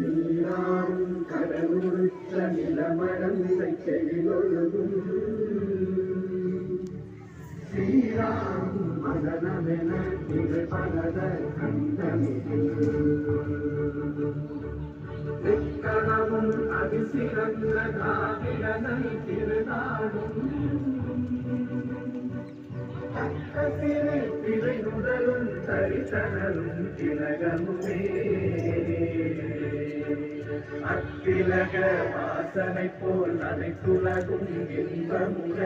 நீராடும் கடலுற்ற நிலமடந்தை செழிலொழுகும் ஸ்ரீராம் மதனமென திகழ் பலத கண்டமிதில் எக்கணமும் அதிசிறந்த காவிரனை திருநாடும் தக்க சிறு திரை முதலும் தரிசனலும் திலகமுமே அத்திலக வாசனை போல் அனைத்துலகும் இன்பமுற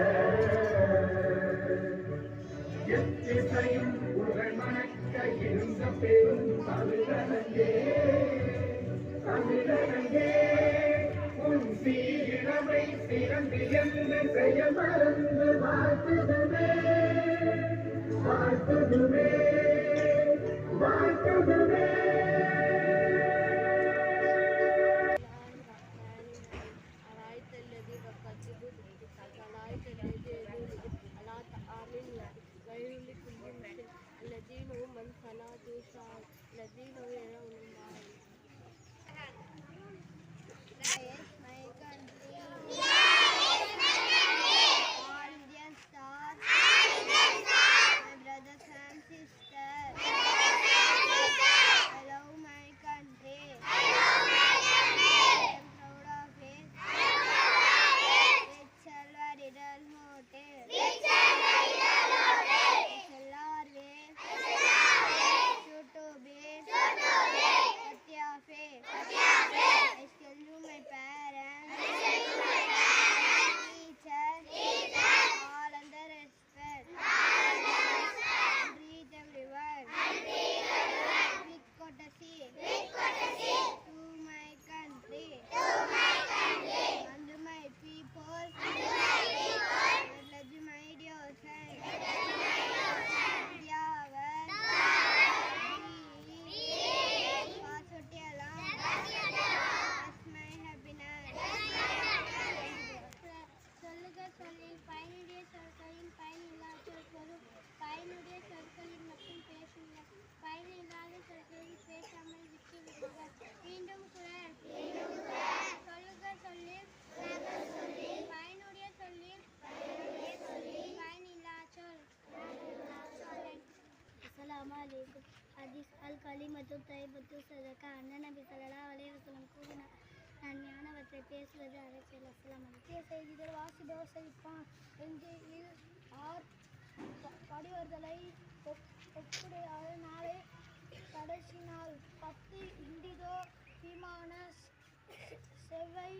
எத்திசையும் புகழ் மணக்க இருந்த பெரும் தமிழனங்கே தமிழனங்கே உன் சீரிழமை சிறந்து என்று செய்ய மறந்து வாழ்த்துதுமே வாழ்த்துதுமே வாழ்த்துதுமே. الذين هم من صلاة شاء الذين يرون الله. Yes, my country. Yes, my country. All Indian stars. All Indian stars. My brothers and sisters. My brothers and sisters. I love my country. I love my country. I am proud of it. I am proud of it. It shall be done motive. It shall be done motive. It shall always. It shall always. Should to be. Should to be. Worthy of it. Worthy of it. I shall do my parents. I shall do my parents. Teachers. Teachers. All under respect. All under respect. And treat everyone. And treat everyone. With courtesy. With courtesy. To my country. To my country. And to my people. And to my people. Let me my dear friend. Let me my dear friend. Yavan. சொல்லுக சொல்லில் பயனுடைய சொற்களின் பயன் இல்லாத பொருள் பயனுடைய சொற்களில் மட்டும் பேசுங்க பயனில்லாத சொற்களில் பேசாமல் விட்டு விடுங்க. மீண்டும் குரல் சொல்லுக சொல்லில் பயனுடைய சொல்லில் பயன் இல்லாத சொல். அஸ்ஸலாமு அலைக்கும். ஹதீஸ் அல் கலிமத்து தைபத்து சதகா. அண்ணன் நபி ஸல்லல்லாஹு அலைஹி வஸல்லம் கூறினார், நன்மையானவற்றை பேசுவது அரசியல். அஸ்ஸலாமு அலைக்கும். செய்திகள் வாசிப்பவர் செழிப்பான். எஞ்சியில் ஆர் படிவர்களை ஒப்புடையாத நாளை கடைசி நாள் 10 இண்டிகோ விமான சேவை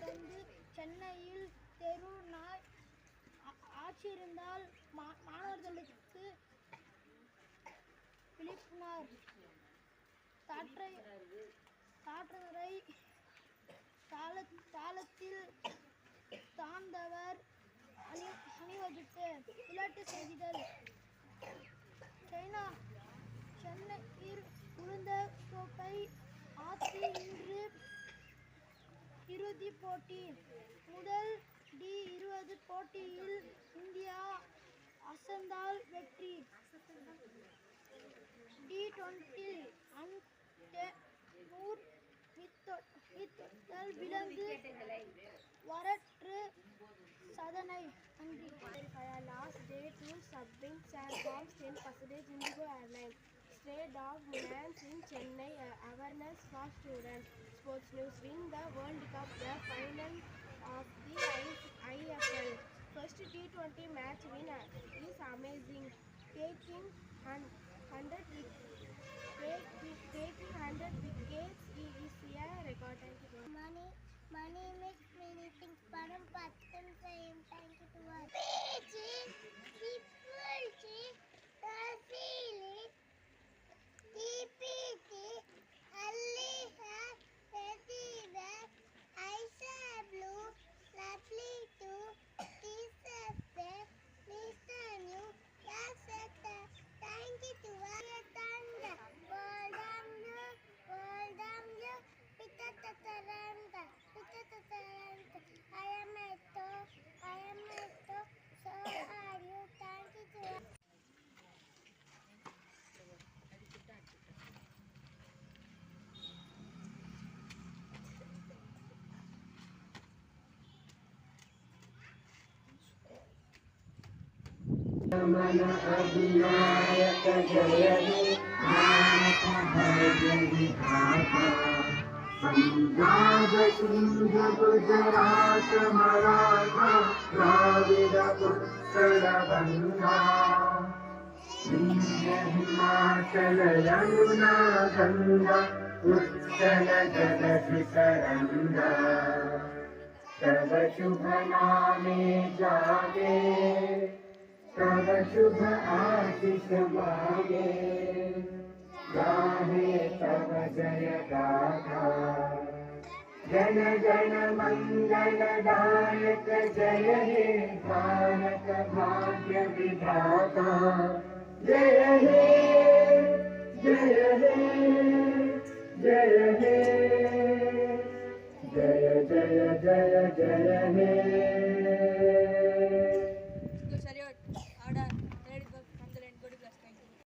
தந்து சென்னையில் தெரு நாய் ஆட்சியிருந்தால் மாணவர்களுக்கு விழிப்புணர் காற்றறை தாளத்தில் தாழ்ந்தவர் அணிவகுப்பு. விளையாட்டு செய்திகள். சென்னையில் உளுந்த கோப்பை ஆத்தி இன்று இறுதிப் போட்டி. முதல் டி20 போட்டியில் இந்தியா அசந்தால் வெற்றி. டி20 ஊர் வித்தல் விலங்கு வரற்று சாதனை. நன்றி. Last day to submarine transforms 10% Indigo Airlines. Stray dog movements in Chennai. Awareness for students. Sports news. Win the World Cup. The final of the IFL. First T20 match win is amazing. Taking 100 wickets is a record. Thank you. Money makes many things. Param patham sayam. Thank you to us. I am मन अधिनायक जय हे भारत भाग्य विधाता पंजाब सिंध गुजरात मराठा द्राविड उत्कल गंगा विंध्य हिमाचल यमुना गंगा उत्कल जगति तरंगा तव शुभ नामे जागे तव शुभ आशीष मागे गाहे तव जय गाथा जन जन मंगल दायक जय हे भारत भाग्य विधाता जय हे जय हे जय हे जय जय जय जय हे